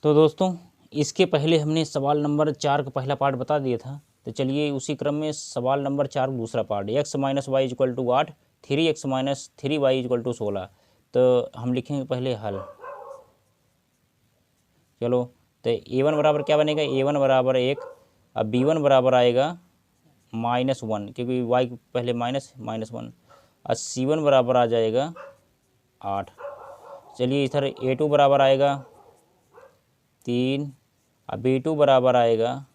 तो दोस्तों इसके पहले हमने सवाल नंबर 4 का पहला पार्ट बता दिया था। तो चलिए उसी क्रम में सवाल नंबर 4 दूसरा part, x minus y equal to 8, 3x minus 3y equal to 16। तो हम लिखेंगे पहले हल। चलो तो a1 बराबर क्या बनेगा, a1 बराबर 1, अब b1 बराबर आएगा -1 क्योंकि y पहले -1, और c1 बराबर आ जाएगा 8। चलिए इधर a2 बराबर आएगा 3, और b2 बराबर आएगा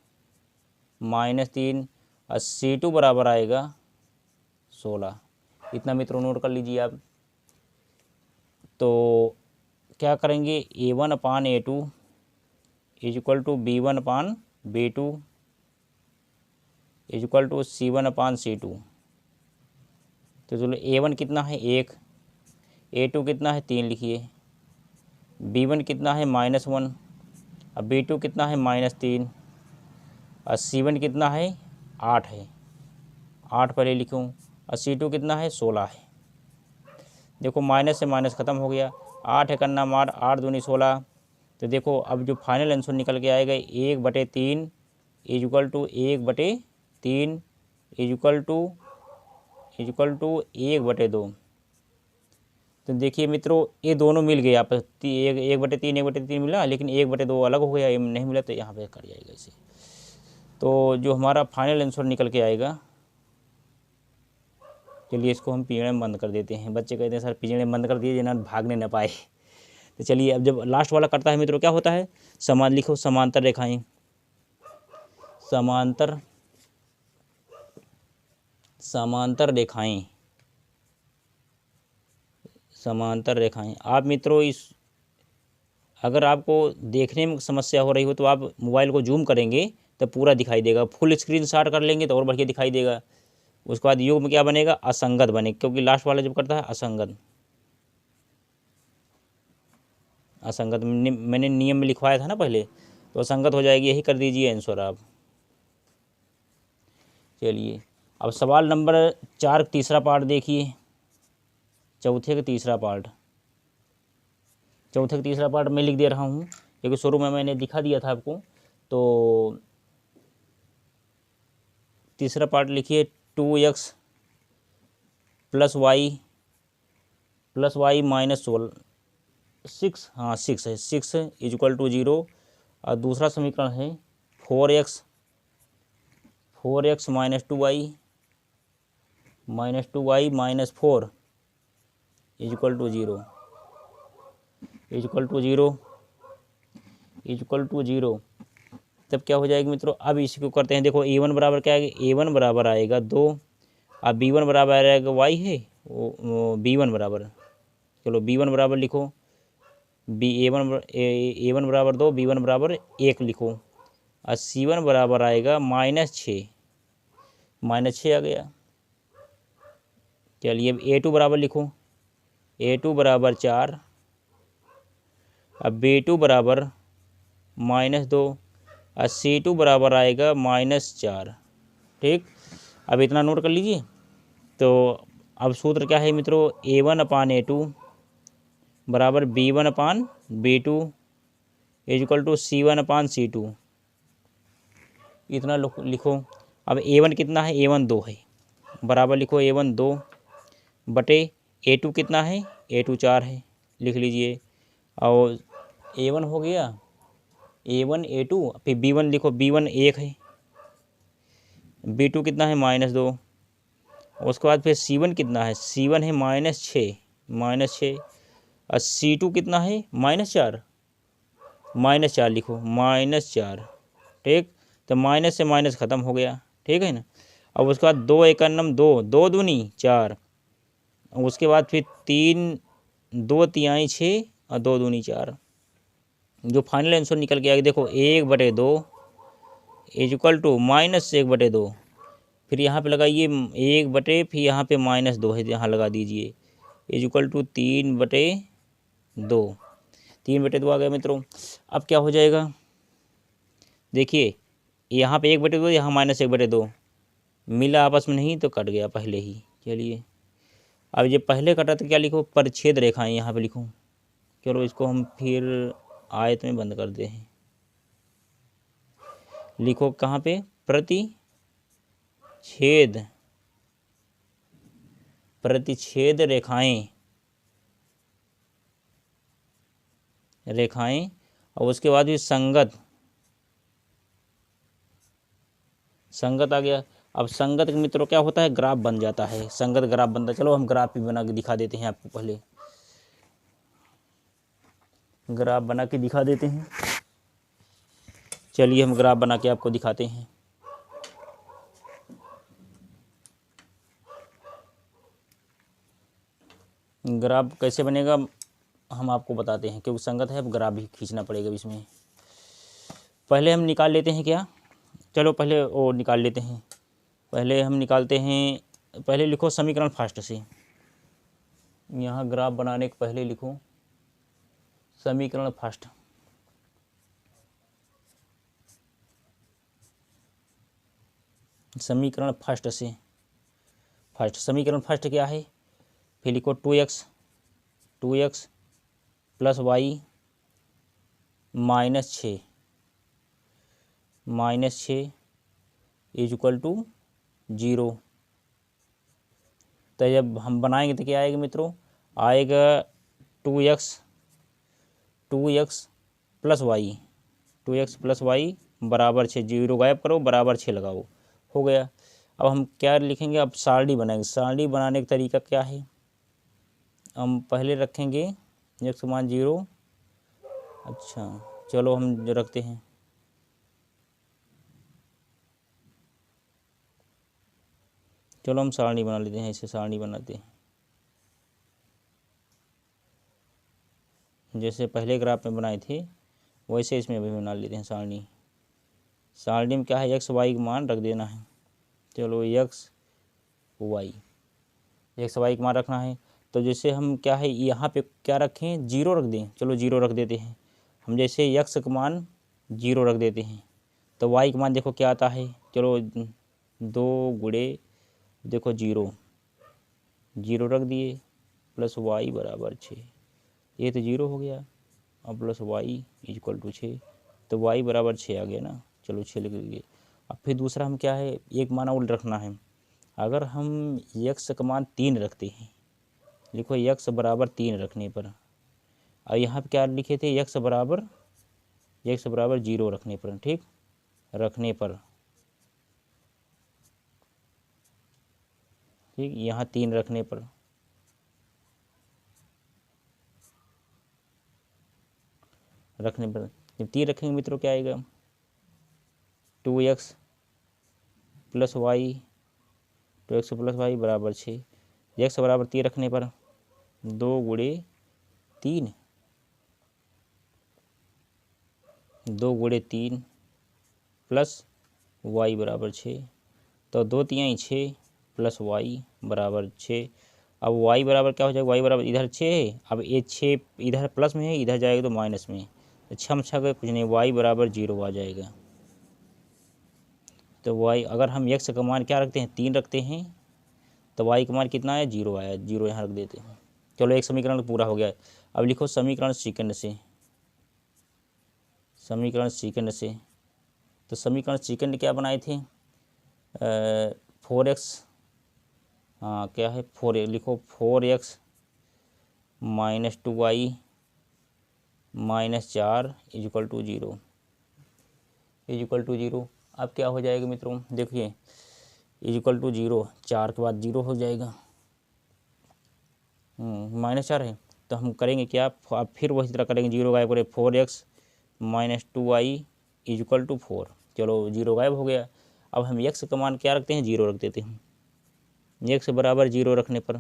-3, और c2 बराबर आएगा 16। इतना मित्रों नोट कर लीजिए आप। तो क्या करेंगे, a1 upon a2 is equal to b1 upon b2 is equal to c1 upon c2। तो चलो a1 कितना है 1, a2 कितना है 3 लिखिए, b1 कितना है -1, अब b2 कितना है -3, और c1 कितना है 8 है, 8 पहले लिखूँ, और c2 कितना है 16 है। देखो माइनस से माइनस ख़त्म हो गया, 8 है करना मार, 8 दूनी 16। तो देखो अब जो फाइनल आंसर निकल के आएगा 1/3 is equal to 1/3 is equal to 1/2। तो देखिए मित्रों ये दोनों मिल गए आपस, 1/3 मिला, लेकिन 1/2 अलग हो गया, ये नहीं मिला, तो यहाँ पे कर जाएगा इसे। तो जो हमारा फाइनल आंसर निकल के आएगा, चलिए इसको हम पिंजड़े में बंद कर देते हैं। बच्चे कहते हैं सर पिंजड़े में बंद कर दिए ना, भागने न पाए। तो चलिए अब जब लास्ट वाला करता है मित्रों क्या होता है, लिखो समांतर रेखाएं, समांतर रेखाएं। आप मित्रों इस अगर आपको देखने में समस्या हो रही हो तो आप मोबाइल को जूम करेंगे तो पूरा दिखाई देगा, फुल स्क्रीन शॉट कर लेंगे तो और बढ़िया दिखाई देगा। उसके बाद योग में क्या बनेगा, असंगत बनेगा, क्योंकि लास्ट वाला जब करता है असंगत मैंने नियम में लिखवाया था ना पहले, तो असंगत हो जाएगी, यही कर दीजिए आंसर आप। चलिए अब सवाल नंबर 4 तीसरा पार्ट देखिए, चौथे का तीसरा पार्ट मैं लिख दे रहा हूँ क्योंकि शुरू में मैंने दिखा दिया था आपको। तो तीसरा पार्ट लिखिए, 2x प्लस वाई माइनस 6, हाँ 6 है, 6 इज इक्वल टू 0। और दूसरा समीकरण है 4x minus 2y minus 4 is equal to 0। तब क्या हो जाएगा मित्रों, अब इसी को करते हैं। देखो a1 बराबर क्या आएगा, a1 बराबर आएगा 2, अब b1 बराबर आएगा y है, b1 बराबर, चलो b1 बराबर लिखो, a1 बराबर 2, b1 बराबर 1 लिखो, और c1 बराबर आएगा -6 आ गया। चलिए अब a2 बराबर लिखो, a2 बराबर 4, अब b2 बराबर -2, और c2 बराबर आएगा -4। ठीक, अब इतना नोट कर लीजिए। तो अब सूत्र क्या है मित्रों, a1 अपान a2 बराबर b1 upon b2 is equal to c1 upon c2। इतना लिखो। अब a1 कितना है, a1 2 है, बराबर लिखो a1 2 बटे a2 कितना है, a2 4 है, लिख लीजिए। और a1 हो गया a1 a2, फिर b1 लिखो, b1 1 है, b2 कितना है -2, उसके बाद फिर c1 कितना है, c1 है -6, और c2 कितना है -4 लिखो, -4। ठीक, तो माइनस से माइनस ख़त्म हो गया, ठीक है ना। अब उसके बाद 2 एकम 2, 2 दूनी 4, उसके बाद फिर 3 2 तिहाई 6, और 2 दूनी 4। जो फाइनल आंसर निकल के आएगा देखो 1/2 इज इक्वल टू -1/2। फिर यहाँ पे लगाइए 1 फिर यहाँ पे -2 है, यहाँ लगा दीजिए, इज इक्वल टू 3/2। 3/2 आ गया मित्रों। अब क्या हो जाएगा, देखिए यहाँ पे 1/2, यहाँ -1/2 मिला आपस में नहीं तो कट गया पहले ही। चलिए अब ये पहले कटा तो क्या लिखो, परिच्छेद रेखाएं यहाँ पे लिखो। चलो इसको हम फिर आयत में बंद करते हैं। लिखो कहाँ पे, प्रतिच्छेद, प्रतिच्छेद रेखाएं, रेखाएं और उसके बाद भी संगत, संगत आ गया। अब संगत के मित्रों क्या होता है, ग्राफ बन जाता है, संगत ग्राफ बनता है। चलो हम ग्राफ भी बना के दिखा देते हैं आपको, पहले ग्राफ बना के दिखा देते हैं। चलिए हम ग्राफ बना के आपको दिखाते हैं। ग्राफ कैसे बनेगा हम आपको बताते हैं, क्योंकि संगत है, अब ग्राफ भी खींचना पड़ेगा इसमें। पहले हम निकाल लेते हैं क्या, चलो पहले वो निकाल लेते हैं। पहले हम निकालते हैं, पहले लिखो समीकरण फास्ट से। यहाँ ग्राफ बनाने के पहले लिखो समीकरण फास्ट। समीकरण फर्स्ट से, फर्स्ट समीकरण फर्स्ट क्या है, फिर लिखो 2x plus y -6 is equal to 0। तो जब हम बनाएंगे तो क्या आएगा मित्रों, आएगा 2x plus Y, 2x plus Y बराबर 6, 0 गायब करो, बराबर 6 लगाओ, हो गया। अब हम क्या लिखेंगे, अब सारणी बनाएंगे। सारणी बनाने का तरीका क्या है, हम पहले रखेंगे x मान 0। अच्छा चलो हम जो रखते हैं, चलो हम सारणी बना लेते हैं, इसे सारणी बनाते हैं। जैसे पहले ग्राफ में बनाए थे वैसे इसमें भी बना लेते हैं सारणी। सारणी में क्या है, एक्स वाई का मान रख देना है। चलो एक्स वाई का मान रखना है। तो जैसे हम क्या है यहाँ पे क्या रखें, 0 रख दें, चलो 0 रख देते हैं। हम जैसे एक्स का मान 0 रख देते हैं तो वाई का मान देखो क्या आता है, चलो 2 गुणे देखो 0 रख दिए, प्लस वाई बराबर 6, ये तो 0 हो गया। अब प्लस वाई इक्वल टू 6, तो वाई बराबर 6 आ गया ना, चलो 6 लिख दीजिए। अब फिर दूसरा हम क्या है, एक मान और रखना है। अगर हम x का मान 3 रखते हैं, लिखो x बराबर 3 रखने पर, और यहाँ पे क्या लिखे थे, x बराबर 0 रखने पर, ठीक, रखने पर, ठीक, यहाँ 3 रखने पर, जब 3 रखेंगे मित्रों क्या आएगा, 2x प्लस वाई बराबर 6। x बराबर 3 रखने पर 2 गुणे 3 प्लस वाई बराबर 6, तो 2 3 6 प्लस वाई बराबर 6। अब वाई बराबर क्या हो जाएगा, वाई बराबर इधर 6 है, अब ये 6 इधर प्लस में है, इधर जाएगा तो माइनस में, तो 6 6 कुछ नहीं, वाई बराबर 0 आ जाएगा। तो वाई अगर हम x का मान क्या रखते हैं, 3 रखते हैं, तो वाई का मान कितना आया, 0 आया, 0 यहाँ रख देते हैं। चलो एक समीकरण पूरा हो गया। अब लिखो समीकरण सेकंड से, तो समीकरण सेकंड क्या बनाए थे, 4x, हाँ क्या है, 4 लिखो 4x minus 2y -4 is equal to 0। अब क्या हो जाएगा मित्रों, देखिए इज इक्वल टू 0, 4 के बाद 0 हो जाएगा, -4 है, तो हम करेंगे क्या, अब फिर वही तरह करेंगे, 0 गायब करें, 4x minus 2y is equal to 4, चलो 0 गायब हो गया। अब हम x का मान क्या रखते हैं, 0 रख देते हैं। x बराबर 0 रखने पर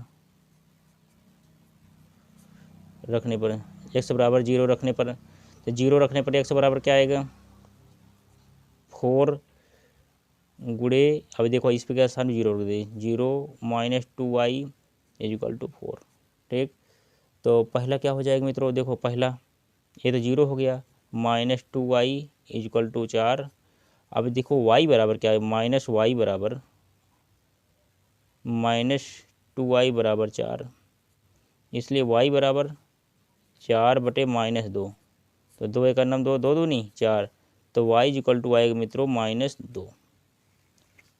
x बराबर 0 रखने पर, तो 0 रखने पर x बराबर क्या आएगा, 4 गुणे, अब देखो इस पे क्या स्थान 0 रख दे, 0 minus 2y is equal to 4, ठीक। तो पहला क्या हो जाएगा मित्रों, देखो पहला ये तो 0 हो गया, -2y इज इक्वल टू 4। अब देखो y बराबर क्या है, -2y बराबर 4, इसलिए y बराबर 4/-2, तो 2 एक नम 2, 2 दूनी 4, तो y इक्वल टू आएगा मित्रों -2,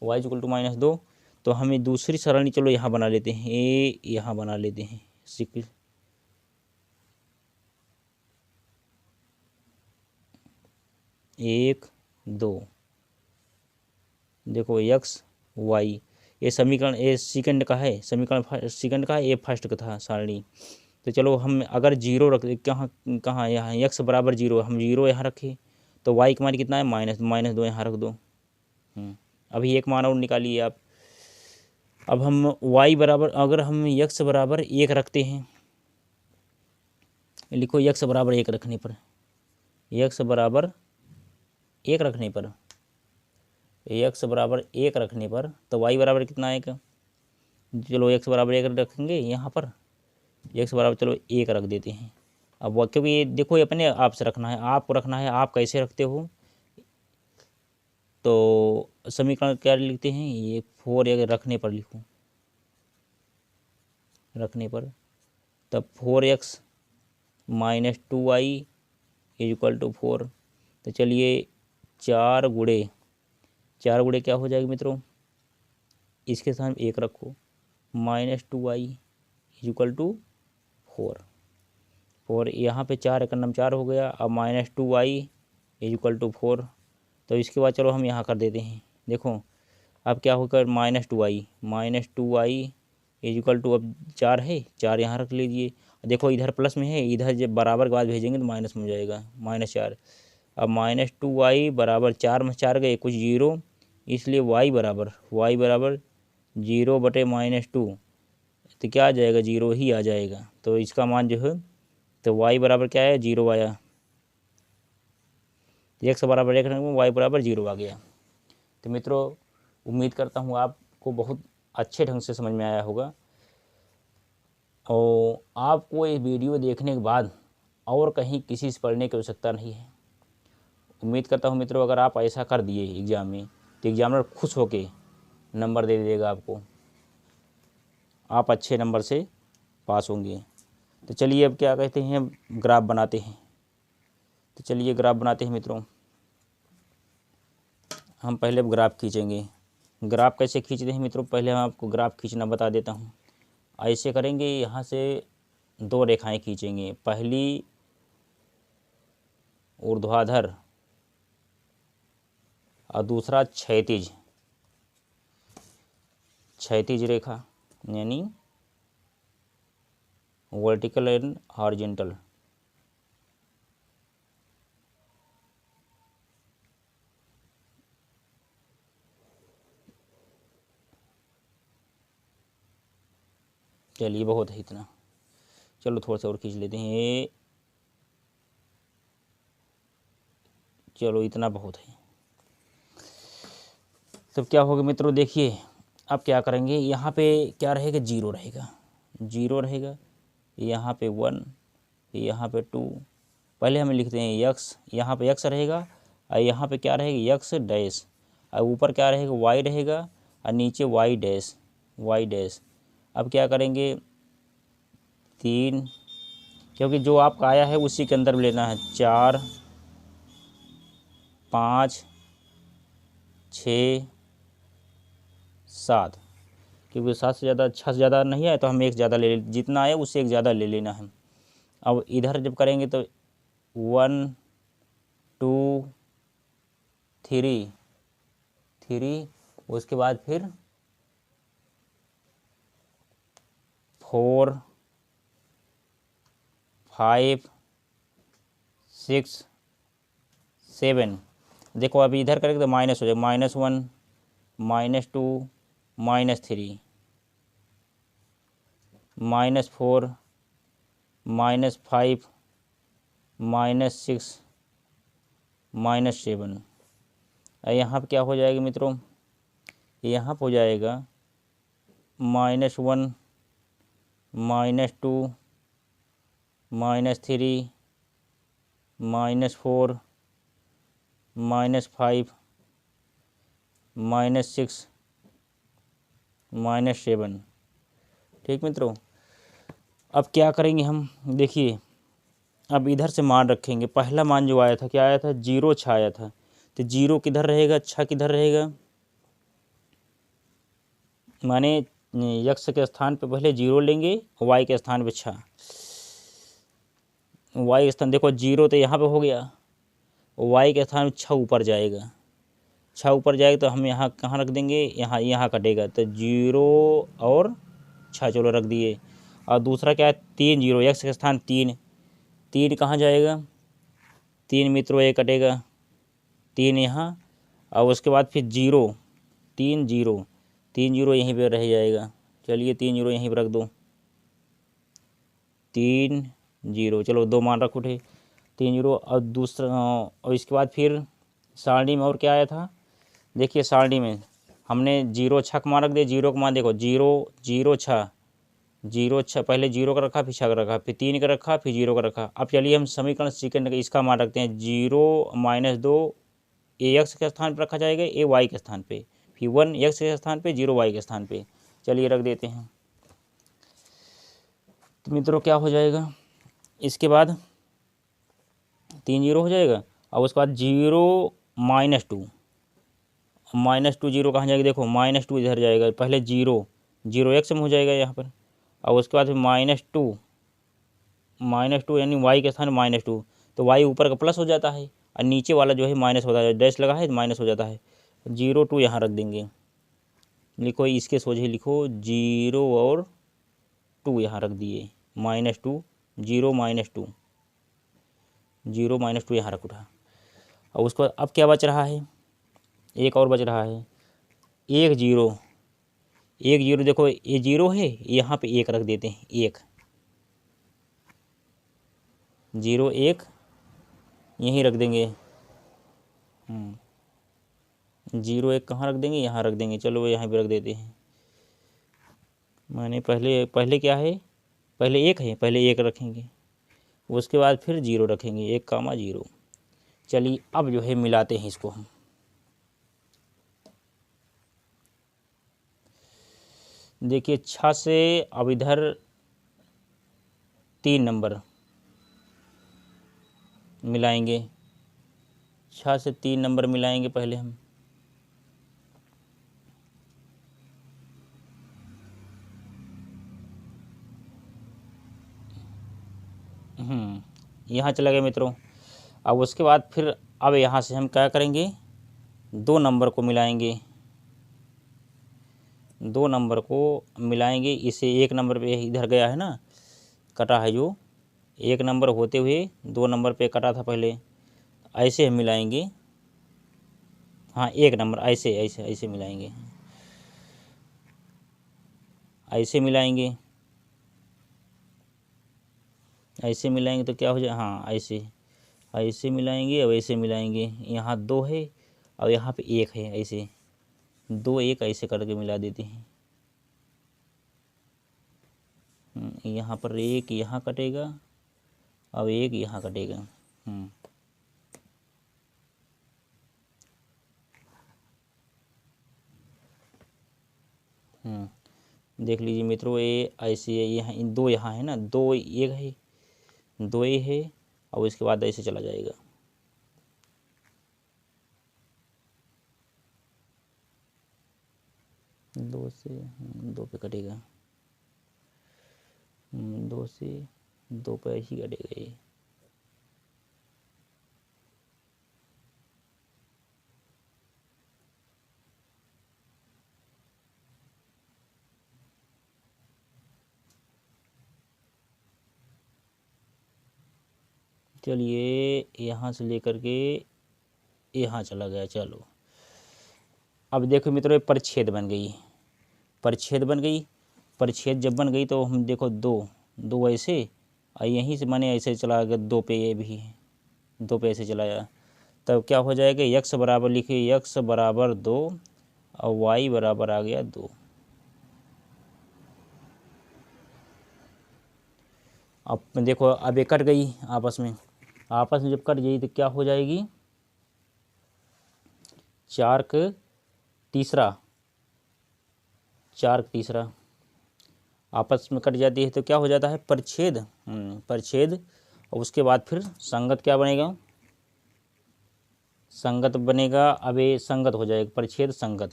y इक्वल टू -2। तो हमें दूसरी सरणी चलो यहाँ बना लेते हैं, ए यहाँ बना लेते हैं, 1 2। देखो x y, ये समीकरण ए सेकंड का है, समीकरण सेकंड का है, ए फर्स्ट का था सारणी। तो चलो हम अगर जीरो रख, कहाँ कहाँ यहाँ x बराबर 0, हम 0 यहाँ रखें तो y का मान कितना है -2 यहाँ रख दो। अभी एक मान और निकालिए आप। अब हम y बराबर, अगर हम x बराबर 1 रखते हैं, लिखो x बराबर 1 रखने पर, x बराबर 1 रखने पर, x बराबर 1 रखने पर तो y बराबर कितना आएगा। चलो x बराबर 1 रखेंगे यहाँ पर, x बराबर चलो 1 रख देते हैं। अब वो क्योंकि ये देखो ये अपने आप से रखना है, आपको रखना है, आप कैसे रखते हो। तो समीकरण क्या लिखते हैं, ये 4 रखने पर लिखो, रखने पर तब 4x -2y इक्वल टू 4। तो चलिए 4 गुणे क्या हो जाएगा मित्रों, इसके साथ 1 रखो, -2y इक्वल टू 4 यहाँ पे 4 एक नम 4 हो गया। अब -2y इक्वल टू 4। तो इसके बाद चलो हम यहाँ कर देते हैं, देखो अब क्या होकर -2y इक्वल टू, अब 4 है, 4 यहाँ रख लीजिए। देखो इधर प्लस में है, इधर जब बराबर के बाद भेजेंगे तो माइनस में हो जाएगा, -4। अब -2y बराबर 4 में 4 गए कुछ 0, इसलिए y बराबर 0 बटे -2, तो क्या आ जाएगा, 0 ही आ जाएगा। तो इसका मान जो है, तो y बराबर क्या है, 0 आया, x बराबर 1 रखने में y बराबर 0 आ गया। तो मित्रों उम्मीद करता हूँ आपको बहुत अच्छे ढंग से समझ में आया होगा, और आपको ये वीडियो देखने के बाद और कहीं किसी से पढ़ने की आवश्यकता नहीं है। उम्मीद करता हूँ मित्रों अगर आप ऐसा कर दिए एग्ज़ाम में तो एग्जामिनर खुश होके नंबर दे देगा आपको, आप अच्छे नंबर से पास होंगे। तो चलिए अब क्या कहते हैं, ग्राफ बनाते हैं। तो चलिए ग्राफ बनाते हैं मित्रों। हम पहले ग्राफ खींचेंगे। ग्राफ कैसे खींचते हैं मित्रों, पहले हम आपको ग्राफ खींचना बता देता हूँ। ऐसे करेंगे, यहाँ से 2 रेखाएं खींचेंगे, पहली ऊर्ध्वाधर और दूसरा क्षैतिज रेखा, यानी वर्टिकल एंड हॉरिजॉन्टल। चलिए बहुत है इतना, चलो थोड़ा सा और खींच लेते हैं, चलो इतना बहुत है। तब क्या होगा मित्रों, देखिए अब क्या करेंगे, यहाँ पे क्या रहेगा, 0 रहेगा, 0 रहेगा, यहाँ पे 1, यहाँ पे 2। पहले हम लिखते हैं x, यहाँ पे x रहेगा, और यहाँ पे क्या रहेगा, x डैश, और ऊपर क्या रहेगा, y रहेगा, और नीचे y डैश। अब क्या करेंगे, 3, क्योंकि जो आपका आया है उसी के अंदर लेना है, 4 5 6 7, क्योंकि 7 से ज़्यादा 6 से ज़्यादा नहीं आया तो हम एक ज़्यादा ले, जितना आया उससे एक ज़्यादा ले लेना है। अब इधर जब करेंगे तो 1 2 3, उसके बाद फिर 4 5 6 7। देखो अभी इधर करेंगे तो माइनस हो जाएगा, -1 -2 -3 -4 -5 -6 -7। यहाँ पर क्या हो जाएगा मित्रों, यहाँ पर हो जाएगा -1 -2 -3 -4 -5 -6 -7। ठीक मित्रों, अब क्या करेंगे हम, देखिए अब इधर से मान रखेंगे। पहला मान जो आया था क्या आया था, 0 6 आया था, तो 0 किधर रहेगा, 6 किधर रहेगा, माने यक्स के स्थान पे पहले 0 लेंगे, वाई के स्थान पे 6, वाई के स्थान देखो 0 तो यहाँ पे हो गया, वाई के स्थान में 6 ऊपर जाएगा, 6 ऊपर जाएगा तो हम यहाँ कहाँ रख देंगे, यहाँ यहाँ कटेगा, तो 0 और 6 चलो रख दिए। और दूसरा क्या है, 3 0, यक्स के स्थान 3, 3 कहाँ जाएगा, 3 मित्रों ये कटेगा, 3 यहाँ, और उसके बाद फिर 0 3 0, 3 0 यहीं पे रह जाएगा। चलिए 3 0 यहीं पर रख दो, 3 0, चलो 2 मान रख उठे, 3 0। और दूसरा और इसके बाद फिर सारणी में और क्या आया था, देखिए सारणी में हमने 0 6 मान रख दिया, 0 का मान देखो 0 0 6, 0 6, पहले 0 का रखा, फिर 6 का रखा, फिर 3 का रखा, फिर 0 का रखा। अब चलिए हम समीकरण सेकंड का इसका मान रखते हैं, 0 - 2 ए एक्स के स्थान पर रखा जाएगा, ए वाई के स्थान पे, फिर 1 एक्स के स्थान पे, 0 वाई के स्थान पे। चलिए रख देते हैं, तो मित्रों क्या हो जाएगा, इसके बाद 3 0 हो जाएगा, और उसके बाद 0 - 2, -2 0 कहाँ जाएगा, देखो -2 इधर जाएगा, पहले 0 0 एक्स में हो जाएगा यहाँ पर, और उसके बाद फिर -2 यानी वाई के स्थान -2, तो वाई ऊपर का प्लस हो जाता है और नीचे वाला जो है माइनस होता है, डैश लगा है तो माइनस हो जाता है। 0 2 यहाँ रख देंगे, लिखो इसके सोझे लिखो 0 और 2 यहाँ रख दिए, -2 0 -2, 0 -2 यहाँ रख उठा। और उसको अब क्या बच रहा है, एक और बच रहा है, 1 0 1 0, देखो ये 0 है, यहाँ पे 1 रख देते हैं, 1 0 1 यहीं रख देंगे, 0 1 कहाँ रख देंगे, यहाँ रख देंगे, चलो यहाँ पे रख देते हैं। माने पहले क्या है, पहले 1 है, पहले 1 रखेंगे, उसके बाद फिर 0 रखेंगे, 1 0। चलिए अब जो है मिलाते हैं इसको हम, देखिए 6 से अब इधर 3 नंबर मिलाएंगे, 6 से 3 नंबर मिलाएंगे पहले हम, यहाँ चला गया मित्रों। अब उसके बाद फिर अब यहाँ से हम क्या करेंगे, 2 नंबर को मिलाएंगे, 2 नंबर को मिलाएंगे, इसे 1 नंबर पे इधर गया है ना, कटा है जो 1 नंबर होते हुए 2 नंबर पे कटा था पहले, ऐसे हम मिलाएंगे, हाँ 1 नंबर ऐसे ऐसे ऐसे मिलाएंगे, ऐसे मिलाएंगे, ऐसे मिलाएंगे तो क्या हो जाए, हाँ ऐसे ऐसे मिलाएंगे, अब ऐसे मिलाएंगे, यहाँ 2 है और यहाँ पे 1 है, ऐसे 2 1 ऐसे करके मिला देते हैं। यहाँ पर 1 यहाँ कटेगा, अब 1 यहाँ कटेगा, देख लीजिए मित्रों, ये ऐसे है, यहाँ 2 यहाँ है ना, 2 1 है, 2 ये है, और इसके बाद ऐसे चला जाएगा, दो से 2 पे कटेगा, 2 से 2 पे ऐसे ही कटेगा ये। चलिए यहाँ से लेकर के यहाँ चला गया, चलो अब देखो मित्रों, ये परिच्छेद बन गई, परिच्छेद बन गई, परिच्छेद जब बन गई तो हम देखो 2 ऐसे, और यहीं से माने ऐसे चला गया 2 पे, ये भी 2 पे ऐसे चलाया, तब क्या हो जाएगा, यक्स बराबर लिखिए, यक्स बराबर 2 और वाई बराबर आ गया 2। अब देखो अब ये कट गई आपस में, आपस में जब कट गई तो क्या हो जाएगी, 4 का तीसरा, 4 का तीसरा आपस में कट जाती है तो क्या हो जाता है, परिच्छेद, परिच्छेद और उसके बाद फिर संगत क्या बनेगा, संगत बनेगा। अब ये संगत हो जाएगा, परिच्छेद संगत,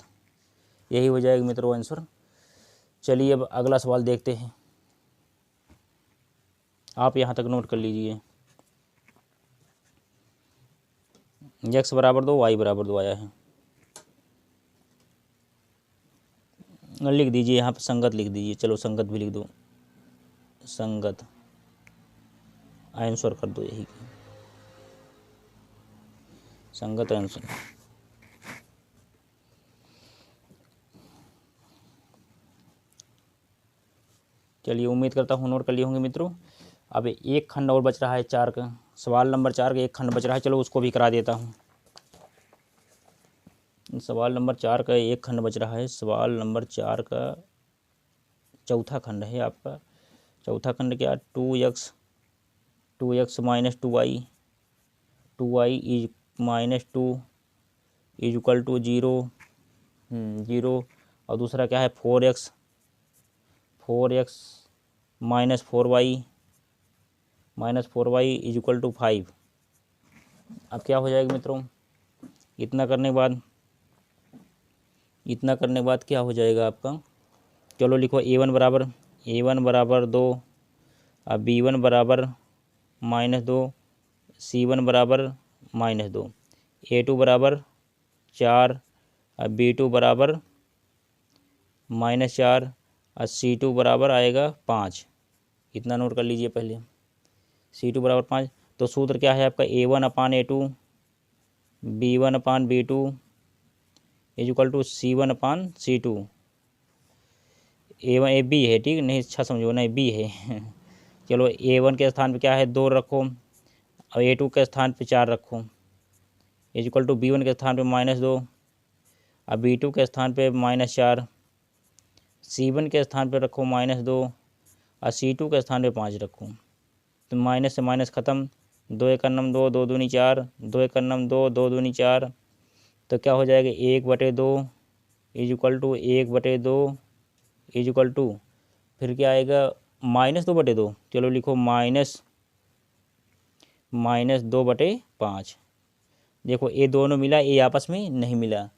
यही हो जाएगा मित्रों आंसर। चलिए अब अगला सवाल देखते हैं, आप यहाँ तक नोट कर लीजिए। x बराबर 2 y बराबर 2 आया है, लिख दीजिए यहाँ पर संगत लिख दीजिए। चलो संगत भी लिख दो, संगत आंसर कर दो, यही संगत आंसर। चलिए उम्मीद करता हूँ नोट कर लिए होंगे मित्रों। अब एक खंड और बच रहा है 4 का, सवाल नंबर 4 का एक खंड बच रहा है, चलो उसको भी करा देता हूँ। सवाल नंबर 4 का एक खंड बच रहा है, सवाल नंबर 4 का चौथा खंड है आपका। चौथा खंड क्या, 2x minus 2y is minus 2 is equal to 0 और दूसरा क्या है 4x minus 4y is equal to 5। अब क्या हो जाएगा मित्रों, इतना करने के बाद क्या हो जाएगा आपका, चलो लिखो a1 बराबर 2, अब b1 बराबर -2, c1 बराबर -2, a2 बराबर 4, अब b2 बराबर -4 और c2 बराबर आएगा 5। इतना नोट कर लीजिए पहले, c2 बराबर 5। तो सूत्र क्या है आपका, a1/a2 b1/b2 is equal to c1/c2। a1 a b है, ठीक नहीं, अच्छा समझो ना, b है चलो a1 के स्थान पे क्या है 2 रखो, और a2 के स्थान पे 4 रखो, इज इक्वल टू b1 के स्थान पे -2 और b2 के स्थान पे -4, c1 के स्थान पे रखो -2 और c2 के स्थान पे 5 रखो। तो माइनस से माइनस ख़त्म, 2 एक अन्नम 2, 2 दूनी 4, 2 एक अन्नम 2, 2 दूनी 4, तो क्या हो जाएगा 1/2 is equal to 1/2 is equal to, फिर क्या आएगा -2/2। चलो लिखो -2/5। देखो ये दोनों मिला, ये आपस में नहीं मिला,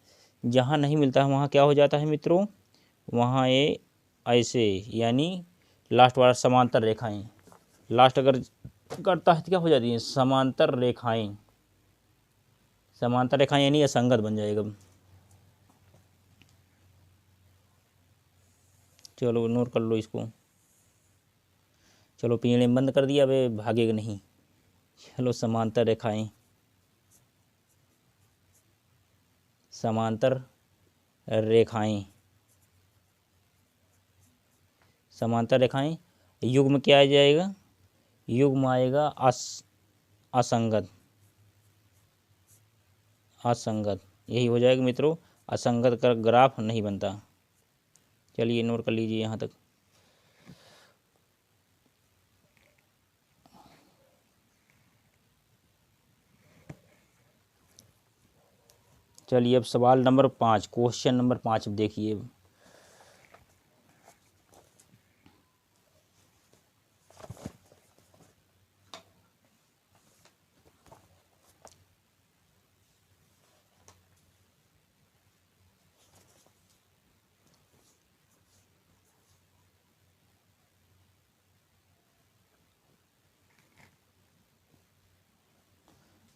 जहाँ नहीं मिलता है वहाँ क्या हो जाता है मित्रों, वहाँ ये ऐसे, यानी लास्ट वाला समांतर रेखाएं, लास्ट अगर करता है तो क्या हो जाती है समांतर रेखाएं, यानी असंगत बन जाएगा। चलो नोट कर लो इसको। चलो पीने बंद कर दिया, अब भागेगा नहीं। चलो समांतर रेखाएं, समांतर रेखाएं, युग्म क्या आ जाएगा, युग्म आएगा असंगत, यही हो जाएगा मित्रों, असंगत का ग्राफ नहीं बनता। चलिए नोट कर लीजिए यहाँ तक। चलिए अब सवाल नंबर 5, क्वेश्चन नंबर 5 अब देखिए।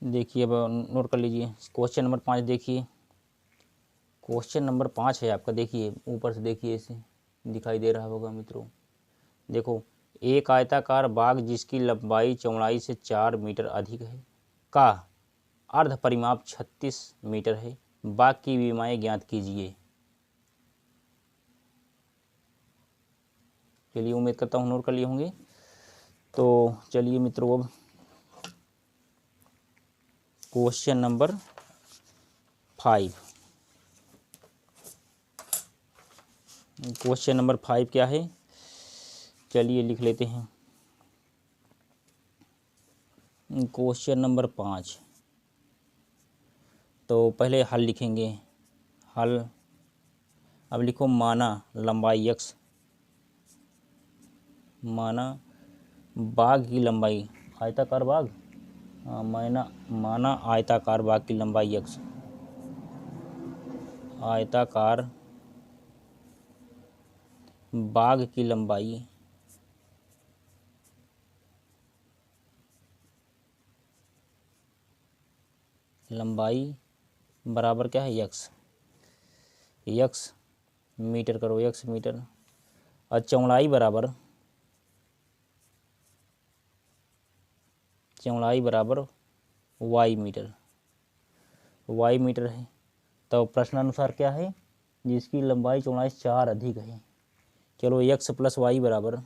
देखिए अब नोट कर लीजिए क्वेश्चन नंबर 5 देखिए। क्वेश्चन नंबर 5 है आपका, देखिए ऊपर से देखिए, इसे दिखाई दे रहा होगा मित्रों। देखो, एक आयताकार बाग जिसकी लंबाई चौड़ाई से 4 मीटर अधिक है का अर्ध परिमाप 36 मीटर है, बाग की विमाएँ ज्ञात कीजिए। चलिए उम्मीद करता हूँ नोट कर लिए होंगे। तो चलिए मित्रों अब क्वेश्चन नंबर 5, क्वेश्चन नंबर 5 क्या है, चलिए लिख लेते हैं। क्वेश्चन नंबर 5, तो पहले हल लिखेंगे, हल। अब लिखो माना लंबाई x, माना बाग की लंबाई आयताकार बाग, माना आयताकार बाग की लंबाई x, आयताकार बाग की लंबाई बराबर क्या है x मीटर करो, x मीटर, और चौड़ाई बराबर y मीटर है। तो प्रश्नानुसार क्या है, जिसकी लंबाई चौड़ाई 4 अधिक है। चलो x प्लस वाई बराबर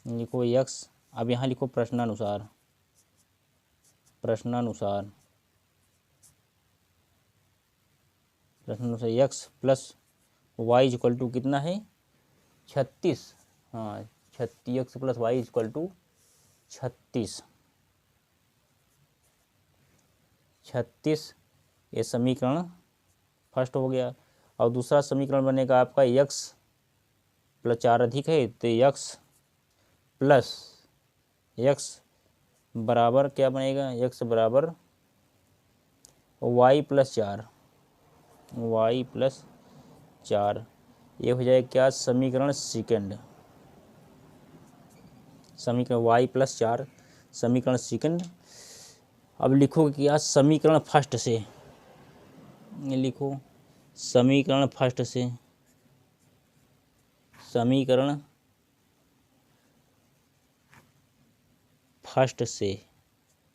लिखो x, अब यहाँ लिखो प्रश्नानुसार x plus y equal to कितना है 36। हाँ 36, x plus y equal to 36। ये समीकरण फर्स्ट हो गया। और दूसरा समीकरण बनेगा आपका x प्लस 4 अधिक है, तो x बराबर क्या बनेगा, x बराबर y प्लस 4, ये हो जाएगा क्या, समीकरण सेकंड, समीकरण y प्लस 4 समीकरण सेकंड। अब लिखो क्या, समीकरण फर्स्ट से लिखो, समीकरण फर्स्ट से,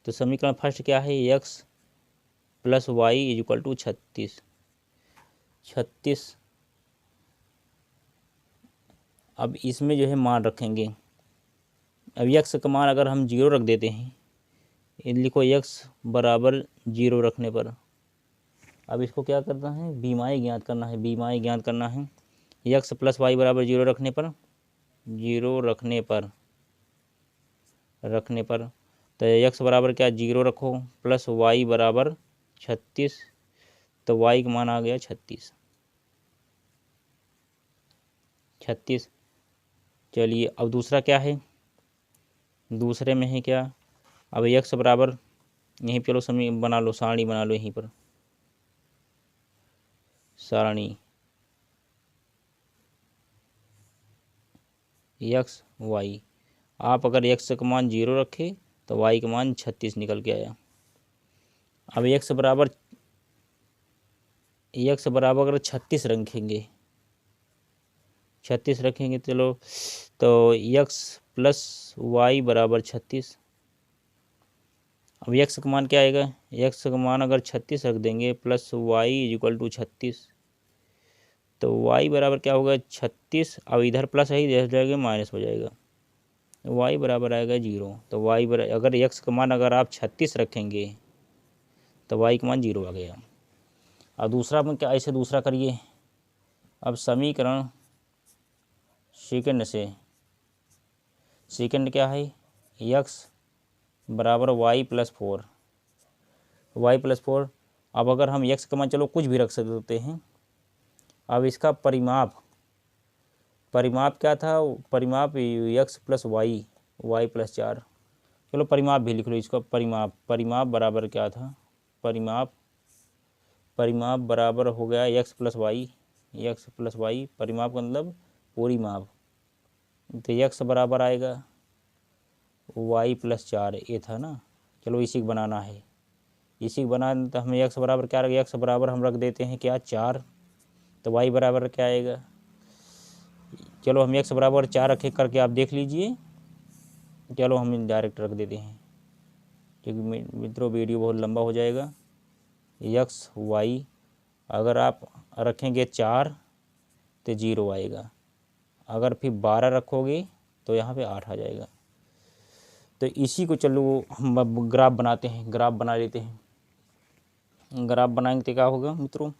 तो समीकरण फर्स्ट क्या है, x plus y equal to 36। अब इसमें जो है मान रखेंगे। अब x का मान अगर हम 0 रख देते हैं, ये लिखो x बराबर 0 रखने पर, अब इसको क्या करना है, बीमाई ज्ञात करना है। x प्लस वाई बराबर 0 रखने पर तो x बराबर क्या, 0 रखो, प्लस y बराबर 36, तो y का मान आ गया 36। चलिए अब दूसरा क्या है, दूसरे में है क्या, अब x बराबर, यहीं चलो बना लो, सारणी बना लो, यहीं पर सारणी x y। आप अगर x का मान 0 रखे तो y का मान 36 निकल के आया। अब x बराबर अगर 36 रखेंगे, चलो तो x प्लस वाई बराबर 36। अब x का मान क्या आएगा, x का मान अगर 36 रख देंगे, प्लस वाई इक्वल टू 36, तो y बराबर क्या होगा 36। अब इधर प्लस है, इधर जाएगा माइनस हो जाएगा, y बराबर आएगा 0। तो y बराबर, अगर x का मान अगर आप 36 रखेंगे तो y का मान 0 आ गया। अब दूसरा में क्या, ऐसे दूसरा करिए। अब समीकरण सेकंड क्या है, x बराबर y प्लस 4। अब अगर हम x का मान चलो कुछ भी रख सकते हैं। अब इसका परिमाप क्या था, परिमाप x प्लस वाई प्लस 4। चलो परिमाप भी लिख लो इसका, परिमाप बराबर क्या था, परिमाप बराबर हो गया x प्लस वाई, परिमाप का मतलब पूरी माप, तो x बराबर आएगा y प्लस 4, ये था ना। चलो इसी को बनाना है, तो हमें x बराबर क्या रखें, x बराबर हम रख देते हैं क्या 4, तो y बराबर क्या आएगा, चलो हम x बराबर 4 रखे करके आप देख लीजिए। चलो हम डायरेक्ट रख देते हैं, क्योंकि मित्रों वीडियो बहुत लंबा हो जाएगा। x y अगर आप रखेंगे 4 तो 0 आएगा, अगर फिर 12 रखोगे तो यहाँ पे 8 आ जाएगा। तो इसी को चलो हम ग्राफ बनाते हैं, ग्राफ बना लेते हैं। ग्राफ बनाएंगे तो क्या होगा मित्रों,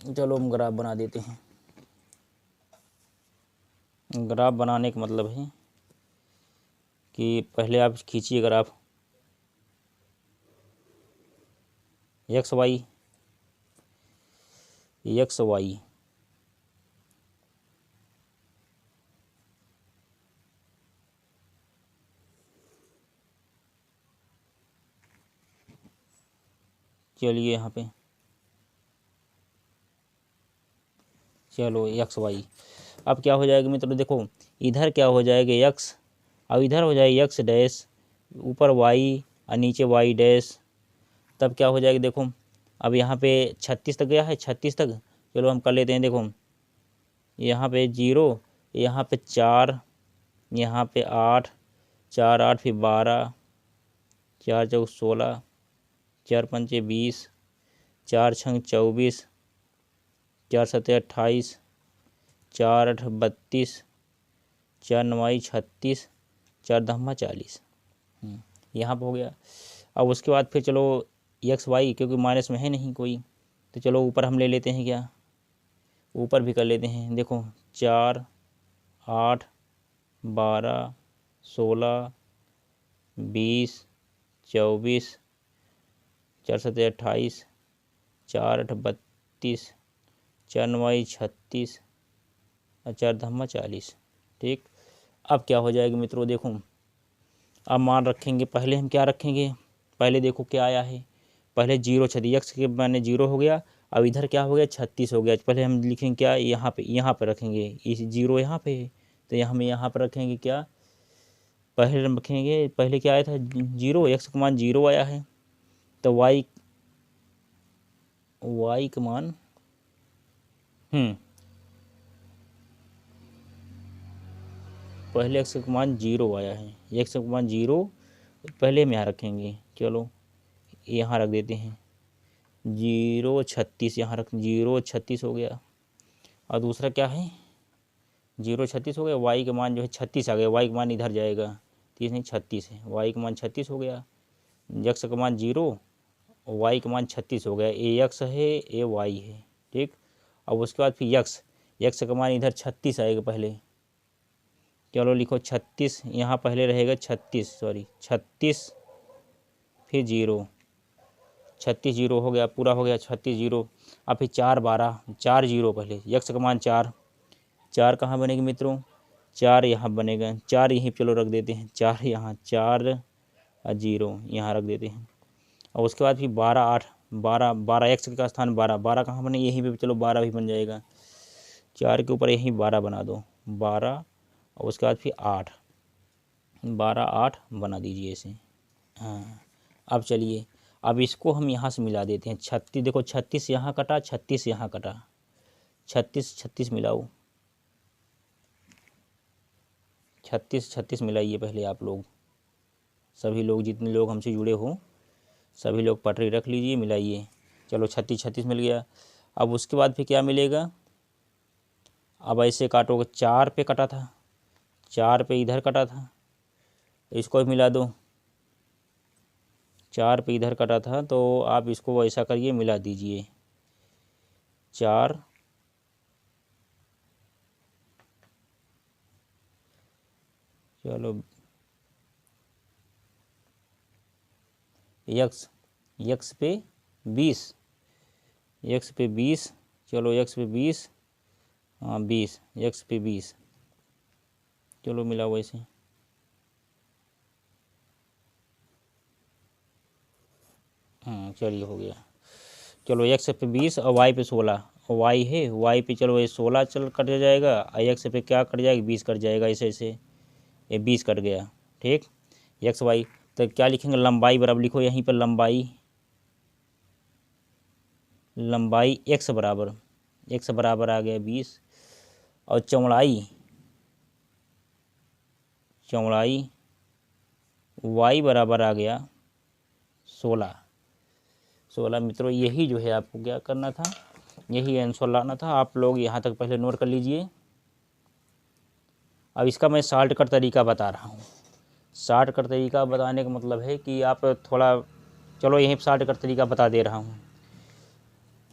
चलो हम ग्राफ बना देते हैं। ग्राफ बनाने का मतलब है कि पहले आप खींचिए ग्राफ एक्स वाई, चलिए यहाँ पे चलो एक्स वाई। अब क्या हो जाएगा मित्रों, देखो इधर क्या हो जाएगा एक्स, अब इधर हो जाएगा एक्स डैश, ऊपर वाई और नीचे वाई डैश। तब क्या हो जाएगा देखो, अब यहाँ पे 36 तक गया है, 36 तक। चलो हम कर लेते हैं, देखो यहाँ पे 0, यहाँ पे 4, यहाँ पे 8, 4 8 फिर 12, 4 चौक 16, 4 पंचे 20, 4 छंग 24, 4 सत्ते 28, 4 8 32, 4 9 36, 4 10 40। यहाँ पर हो गया। अब उसके बाद फिर चलो एक्स वाई, क्योंकि माइनस में है नहीं कोई, तो चलो ऊपर हम ले लेते हैं, क्या ऊपर भी कर लेते हैं। देखो 4 8 12 16 20 24, 4 सत्ते 28, 4 8 32, 4 9 36 और 4 10 40। ठीक, अब क्या हो जाएगा मित्रों, देखो अब मान रखेंगे, पहले हम क्या रखेंगे, पहले देखो क्या आया है, पहले 0 36 एक्स के माने 0 हो गया, अब इधर क्या हो गया 36 हो गया। पहले हम लिखेंगे क्या, यहाँ पे रखेंगे, इस 0 यहाँ पे है तो हम यहाँ पर रखेंगे क्या, पहले रखेंगे, पहले क्या आया था 0, एक्स का मान 0 आया है, तो वाई का मान पहले एक्स का मान 0 आया है, एक्स का मान 0 पहले हम यहाँ रखेंगे। चलो यहाँ रख देते हैं 0 36, यहाँ रख 0 36 हो गया। और दूसरा क्या है 0 36 हो गया, वाई का मान जो है 36 आ गया, वाई का मान इधर जाएगा, 30 नहीं 36 है, वाई का मान 36 हो गया। एक्स का मान 0, वाई का मान 36 हो गया, ए एक्स है ए वाई है। ठीक, अब उसके बाद फिर एक्स का मान इधर 36 आएगा पहले। चलो लिखो 36, यहाँ पहले रहेगा 36, सॉरी 36 फिर 0, 36 0 हो गया, पूरा हो गया 36 0। अब फिर 4 12, 4 0 पहले, एक्स का मान 4, 4 कहाँ बनेगी मित्रों, 4 यहाँ बनेगा, 4 यहीं चलो रख देते हैं, 4 यहाँ, 4 और 0 यहाँ रख देते हैं। और उसके बाद फिर 12 8, 12 12 एक्स का स्थान 12, 12 कहाँ बने, यहीं पे चलो 12 भी बन जाएगा, 4 के ऊपर यहीं 12 बना दो, 12 और उसके बाद फिर 8, 12 8 बना दीजिए इसे। हाँ, अब चलिए, अब इसको हम यहाँ से मिला देते हैं, 36 देखो 36 यहाँ कटा, 36 यहाँ कटा, 36 36 मिलाओ, 36 36 मिलाइए पहले आप लोग, सभी लोग जितने लोग हमसे जुड़े हो सभी लोग पटरी रख लीजिए, मिलाइए। चलो 36 36 मिल गया। अब उसके बाद फिर क्या मिलेगा, अब ऐसे काटोगे, 4 पे कटा था, 4 पे इधर कटा था, इसको मिला दो, 4 पे इधर कटा था, तो आप इसको ऐसा करिए मिला दीजिए, 4 चलो एक्स पे 20, एक्स पे 20, चलो एक्स पे 20, हाँ 20, एक्स पे 20, चलो मिला वैसे, हाँ चलिए हो गया। चलो एक्स पे 20 और वाई पे 16, वाई है, वाई पे चलो ये 16 चल कट जाएगा, और एक्स पे क्या कट जाएगा 20 कट जाएगा, ऐसे ऐसे ये 20 कट गया। ठीक, एक्स वाई, तो क्या लिखेंगे, लंबाई बराबर लिखो यहीं पर, लंबाई एक्स बराबर आ गया 20, और चौड़ाई वाई बराबर आ गया 16 मित्रों, यही जो है आपको क्या करना था, यही आंसर लाना था। आप लोग यहाँ तक पहले नोट कर लीजिए। अब इसका मैं शॉर्टकट तरीका बता रहा हूँ, शॉर्टकट तरीका बताने का मतलब है कि आप थोड़ा, चलो यहीं पर शॉर्टकट तरीका बता दे रहा हूँ।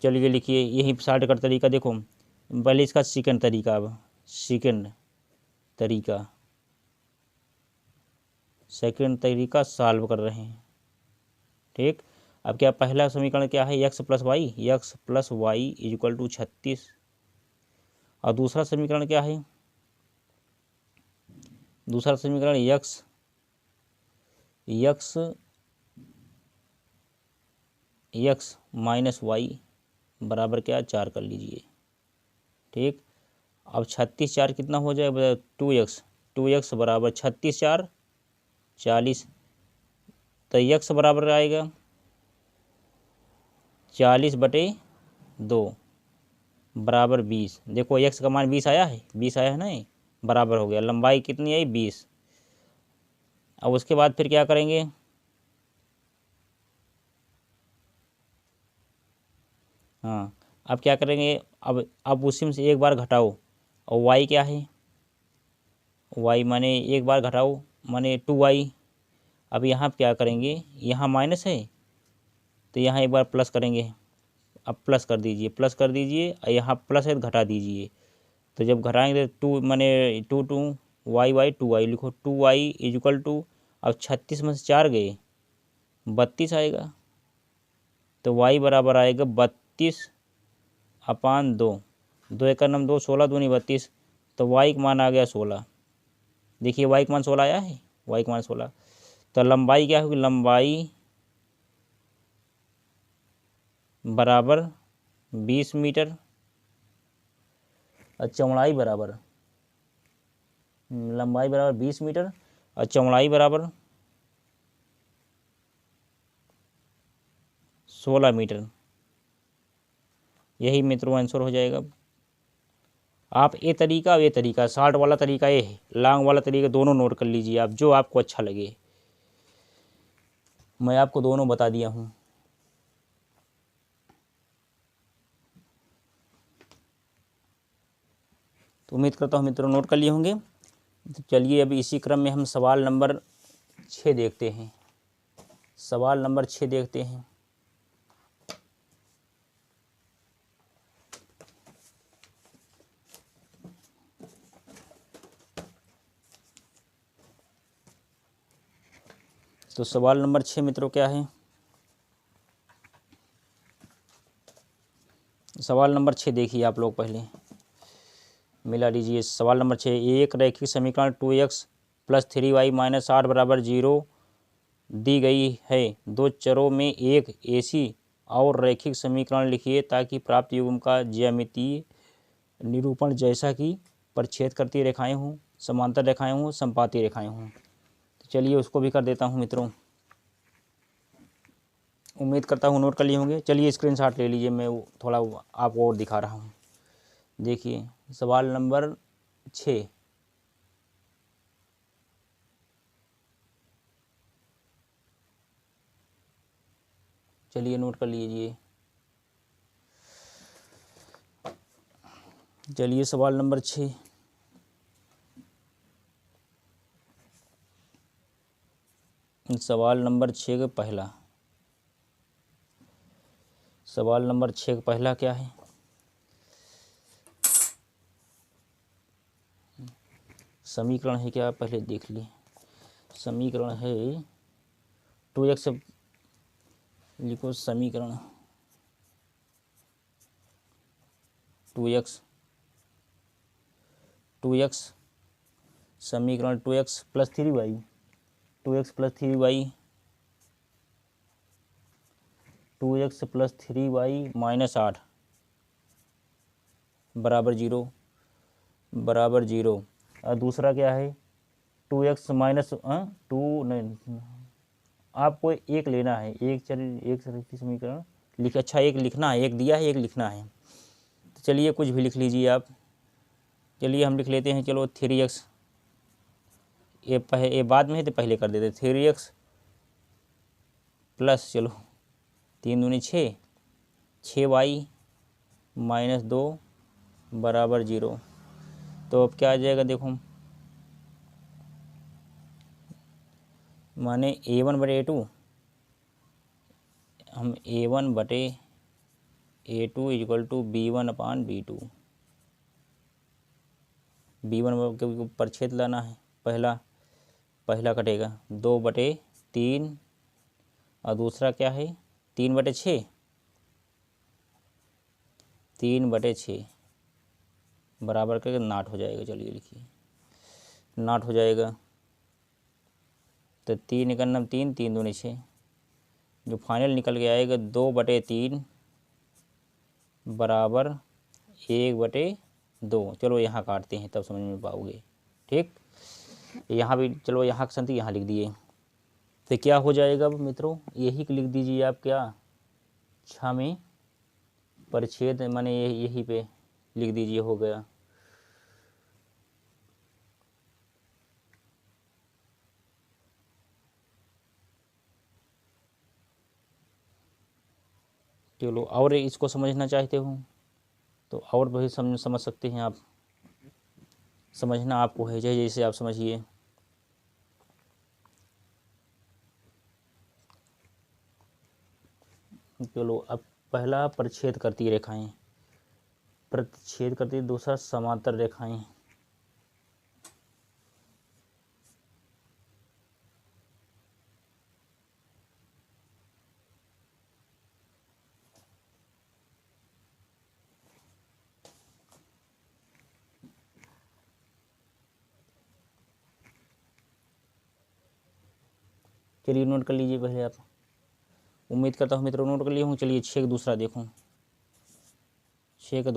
चलिए लिखिए यही शॉर्टकट तरीका, देखो पहले इसका सेकंड तरीका, अब सेकंड तरीका सॉल्व कर रहे हैं। ठीक, अब क्या पहला समीकरण क्या है, x plus y is equal to 36, और दूसरा समीकरण क्या है, दूसरा समीकरण एक्स एक्स माइनस वाई बराबर क्या 4 कर लीजिए। ठीक, अब 36 4 कितना हो जाएगा, 2x, 2x बराबर 36 4 40, तो x बराबर आएगा 40/2 बराबर 20। देखो x का मान 20 आया है, 20 आया है ना, बराबर हो गया। लंबाई कितनी आई 20। अब उसके बाद फिर क्या करेंगे, हाँ अब क्या करेंगे, अब उसी में से एक बार घटाओ, और y क्या है, y माने एक बार घटाओ माने 2y। अब यहाँ क्या करेंगे, यहाँ माइनस है तो यहाँ एक बार प्लस करेंगे। अब प्लस कर दीजिए, प्लस कर दीजिए, और यहाँ प्लस है तो घटा दीजिए। तो जब घटाएंगे तो 2 माने 2 2 y 2y लिखो, 2y इक्वल टू, अब 36 में से 4 गए 32 आएगा, तो y बराबर आएगा 32/2। 2 एक नम 2, 16 दूनी 32, तो y का मान आ गया 16। देखिए y का मान 16 आया है, y का मान 16। तो लंबाई क्या होगी, लंबाई बराबर 20 मीटर, और चौड़ाई बराबर, लंबाई बराबर 20 मीटर और चौड़ाई बराबर 16 मीटर। यही मित्रों आंसर हो जाएगा। आप ये तरीका शॉर्ट वाला तरीका ये है, लॉन्ग वाला तरीका दोनों नोट कर लीजिए आप, जो आपको अच्छा लगे। मैं आपको दोनों बता दिया हूँ। तो उम्मीद करता हूँ मित्रों नोट कर लिए होंगे। तो चलिए अभी इसी क्रम में हम सवाल नंबर 6 देखते हैं। सवाल नंबर 6 देखते हैं। तो सवाल नंबर 6 मित्रों क्या है, सवाल नंबर 6 देखिए आप लोग पहले मिला लीजिए। सवाल नंबर 6, एक रैखिक समीकरण 2x + 3y - 8 बराबर 0 दी गई है। दो चरों में एक ऐसी और रैखिक समीकरण लिखिए ताकि प्राप्त युग्म का ज्यामितीय निरूपण जैसा कि परिच्छेद करती रेखाएं हों, समांतर रेखाएं हों, संपाती रेखाएं हों। तो चलिए उसको भी कर देता हूं मित्रों। उम्मीद करता हूँ नोट कर लिए होंगे। चलिए स्क्रीनशॉट ले लीजिए, मैं थोड़ा आपको और दिखा रहा हूँ। देखिए सवाल नंबर 6, चलिए नोट कर लीजिए। चलिए सवाल नंबर 6, सवाल नंबर 6 का पहला, सवाल नंबर 6 का पहला क्या है, समीकरण है क्या, पहले देख लिए। समीकरण है 2x, लिखो समीकरण 2x, समीकरण 2x + 3y, 2x + 3y, 2x + 3y - 8 बराबर 0, बराबर 0। और दूसरा क्या है, 2x माइनस 2 नहीं, आपको एक लेना है, एक चर की समीकरण लिख, अच्छा एक लिखना है, एक दिया है एक लिखना है। तो चलिए कुछ भी लिख लीजिए आप। चलिए हम लिख लेते हैं, चलो 3x, ये बाद में है तो पहले कर देते, 3x प्लस, चलो 3 दूनी 6, 6y - 2 बराबर 0। तो अब क्या आ जाएगा, देखो माने a1/a2, हम a1/a2 = b1/b2, b1 के ऊपर छेद लाना है, पहला कटेगा 2/3, और दूसरा क्या है 3/6, 3/6 बराबर करके नाट हो जाएगा। चलिए लिखिए, नाट हो जाएगा। तो 3 × 3, 3 दूनी 6, जो फाइनल निकल के आएगा 2/3 बराबर 1/2। चलो यहाँ काटते हैं तब समझ में पाओगे। ठीक, यहाँ भी चलो यहाँ की संति यहाँ लिख दिए, तो क्या हो जाएगा अब मित्रों, यही लिख दीजिए आप, क्या 6 में परिच्छेद माने यही पे लिख दीजिए, हो गया। चलो और इसको समझना चाहते हो तो और भी समझ सकते हैं आप, समझना आपको है जैसे आप समझिए। चलो अब पहला परिच्छेद करती रेखाएं, प्रतिच्छेद करती, दूसरा समांतर रेखाएं। चलिए नोट कर लीजिए पहले आप, उम्मीद करता हूँ मित्रों नोट कर लिए हूँ। चलिए 6 का दूसरा देखो, 6 का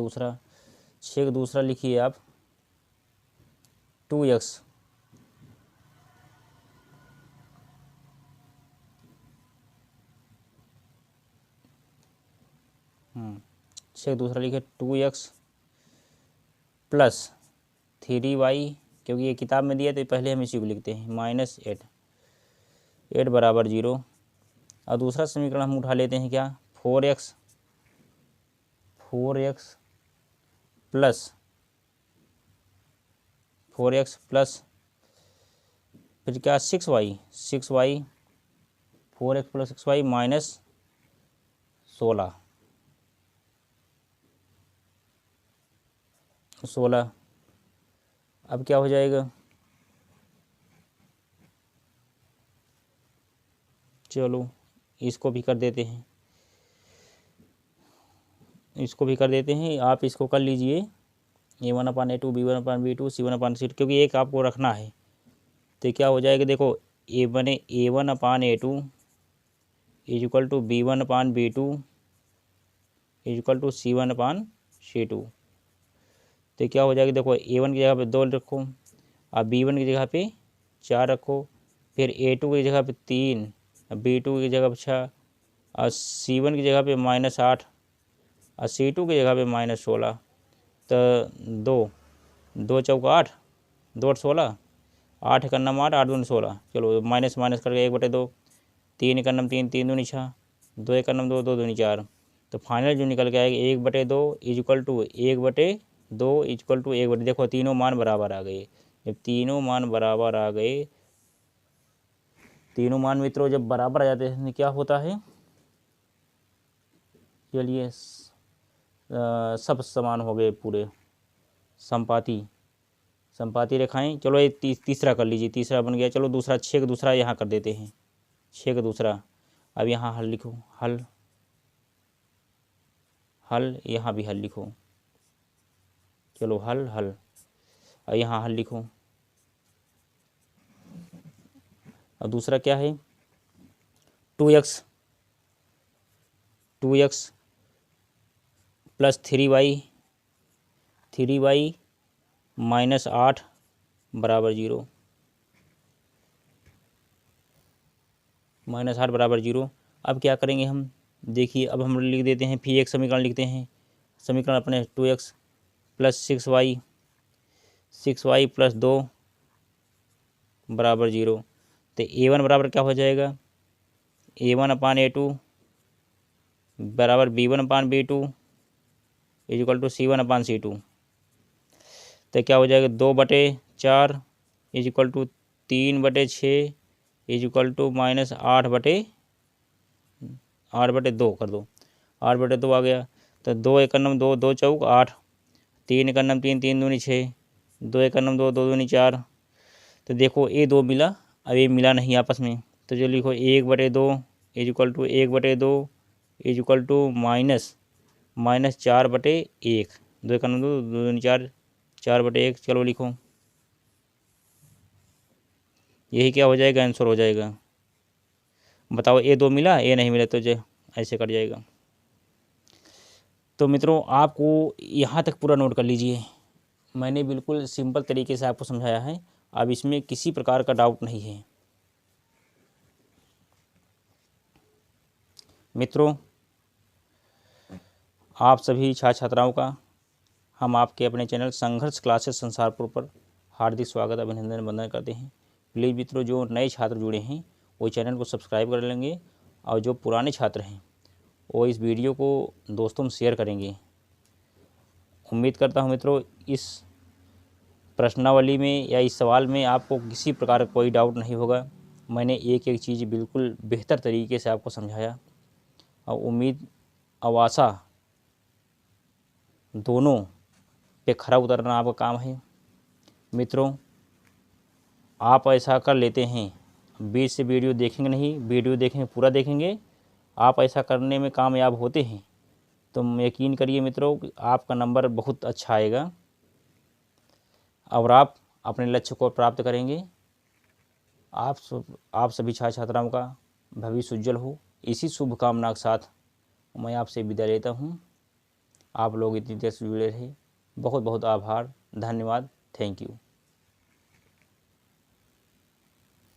दूसरा लिखिए आप 2x छः दूसरा लिखे 2x प्लस 3y, क्योंकि ये किताब में दिया तो पहले हम इसी को लिखते हैं, -8 बराबर 0। और दूसरा समीकरण हम उठा लेते हैं क्या, 4x प्लस फिर क्या 6y 4x प्लस 6y -16। अब क्या हो जाएगा, चलो इसको भी कर देते हैं, आप इसको कर लीजिए, A1/A2 B1/B2 C1/C2, क्योंकि एक आपको रखना है। तो क्या हो जाएगा देखो, A1/A2 = B1/B2 = C1/C2। तो क्या हो जाएगा देखो, A1 की जगह पे 2 रखो, अब B1 की जगह पे 4 रखो, फिर A2 की जगह पे 3, B2 की जगह पे 6, और C1 की जगह पे -8, और C2 की जगह पे -16। तो 2 चौका 8, 2 16, 8 का नम 8, 8 दूनी 16। चलो माइनस करके 1/2, 3 का नम 3, 3 दूनी 6, 2 का नम 2, 2 दूनी 4। तो फाइनल जो निकल के आएगा 1/2 = 1/2 = 1/2। देखो तीनों मान बराबर आ गए। जब तीनों मान बराबर आ गए, तीनों मान मित्रों जब बराबर आ जाते हैं क्या होता है, चलिए सब समान हो गए पूरे, संपाती रेखाएं। चलो ये तीसरा कर लीजिए, तीसरा बन गया। चलो दूसरा 6 का दूसरा यहाँ कर देते हैं, 6 का दूसरा। अब यहाँ हल लिखो, हल यहाँ भी हल लिखो, चलो हल और यहाँ हल लिखो। और दूसरा क्या है, 2x प्लस 3y -8 बराबर 0, -8 बराबर 0। अब क्या करेंगे हम, देखिए अब हम लिख देते हैं, फिर एक समीकरण लिखते हैं, समीकरण अपने 2x प्लस 6y प्लस 2 बराबर 0। तो A1 बराबर क्या हो जाएगा, A1/A2 बराबर B1/B2 = C1/C2। तो क्या हो जाएगा, 2/4 = 3/6 = -8/2 कर दो, 8/2 आ गया। तो 2 × 2, 2 चौक 8, 3 × 3, 3 दूनी 6, 2 × 2, 2 दूनी 4। तो देखो ये 2 मिला, अब ये मिला नहीं आपस में, तो जो लिखो 1/2 = 1/2 = -4/1, 2 × 2, 2 दूनी 4, 4/1। चलो लिखो, यही क्या हो जाएगा, आंसर हो जाएगा। बताओ, ए 2 मिला, ए नहीं मिला तो जो ऐसे कट जाएगा। तो मित्रों, आपको यहाँ तक पूरा नोट कर लीजिए। मैंने बिल्कुल सिंपल तरीके से आपको समझाया है, अब इसमें किसी प्रकार का डाउट नहीं है। मित्रों, आप सभी छात्र छात्राओं का हम आपके अपने चैनल संघर्ष क्लासेस संसारपुर पर हार्दिक स्वागत, अभिनंदन, वंदन करते हैं। प्लीज़ मित्रों, जो नए छात्र जुड़े हैं वो चैनल को सब्सक्राइब कर लेंगे, और जो पुराने छात्र हैं वो इस वीडियो को दोस्तों में शेयर करेंगे। उम्मीद करता हूँ मित्रों, इस प्रश्नावली में या इस सवाल में आपको किसी प्रकार का कोई डाउट नहीं होगा। मैंने एक एक चीज़ बिल्कुल बेहतर तरीके से आपको समझाया, और उम्मीद और आशा दोनों पे खरा उतरना आपका काम है। मित्रों, आप ऐसा कर लेते हैं, बीच से वीडियो देखेंगे नहीं, वीडियो देखेंगे पूरा देखेंगे, आप ऐसा करने में कामयाब होते हैं तो यकीन करिए मित्रों कि आपका नंबर बहुत अच्छा आएगा और आप अपने लक्ष्य को प्राप्त करेंगे। आप सभी छात्र छात्राओं का भविष्य उज्जवल हो, इसी शुभकामना के साथ मैं आपसे विदा लेता हूँ। आप लोग इतनी देर से जुड़े रहे, बहुत बहुत आभार, धन्यवाद, थैंक यू।